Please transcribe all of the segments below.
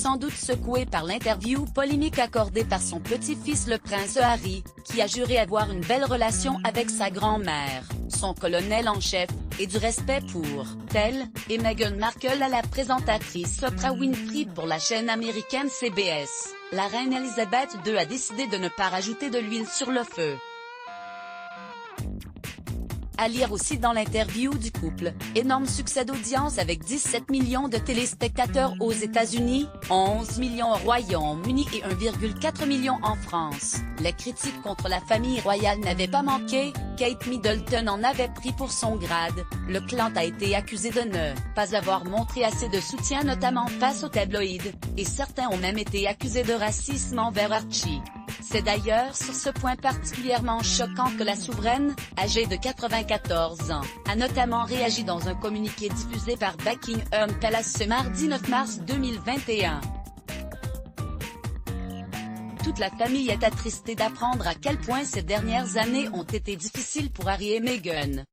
sans doute secouée par l'interview polémique accordée par son petit-fils le prince Harry, qui a juré avoir une belle relation avec sa grand-mère, son colonel en chef, et du respect pour elle, et Meghan Markle à la présentatrice Oprah Winfrey pour la chaîne américaine CBS. La reine Elisabeth II a décidé de ne pas rajouter de l'huile sur le feu. À lire aussi dans l'interview du couple, énorme succès d'audience avec 17 millions de téléspectateurs aux États-Unis, 11 millions au Royaume-Uni et 1,4 million en France. Les critiques contre la famille royale n'avaient pas manqué, Kate Middleton en avait pris pour son grade, le clan a été accusé de ne pas avoir montré assez de soutien notamment face aux tabloïds, et certains ont même été accusés de racisme envers Archie. C'est d'ailleurs sur ce point particulièrement choquant que la souveraine, âgée de 94 ans, a notamment réagi dans un communiqué diffusé par Buckingham Palace ce mardi 9 mars 2021. Toute la famille est attristée d'apprendre à quel point ces dernières années ont été difficiles pour Harry et Meghan.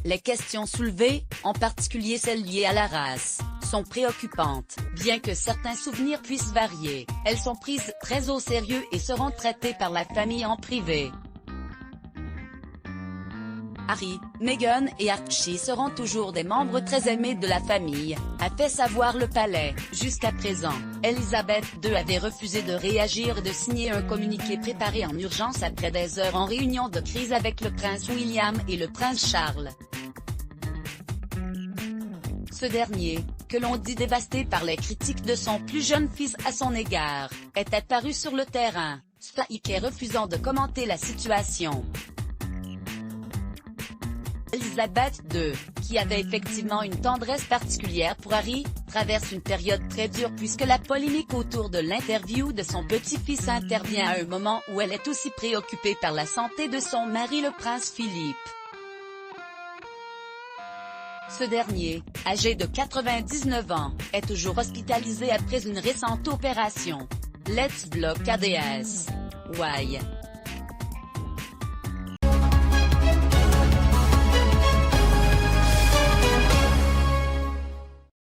Les questions soulevées, en particulier celles liées à la race, sont préoccupantes. Bien que certains souvenirs puissent varier, elles sont prises très au sérieux et seront traitées par la famille en privé. Harry, Meghan et Archie seront toujours des membres très aimés de la famille, a fait savoir le palais. Jusqu'à présent, Elisabeth II avait refusé de réagir et de signer un communiqué préparé en urgence après des heures en réunion de crise avec le prince William et le prince Charles. Ce dernier, que l'on dit dévasté par les critiques de son plus jeune fils à son égard, est apparu sur le terrain, stoïque et refusant de commenter la situation. Elisabeth II, qui avait effectivement une tendresse particulière pour Harry, traverse une période très dure puisque la polémique autour de l'interview de son petit-fils intervient à un moment où elle est aussi préoccupée par la santé de son mari le prince Philippe. Ce dernier, âgé de 99 ans, est toujours hospitalisé après une récente opération. Let's block ADS. Why?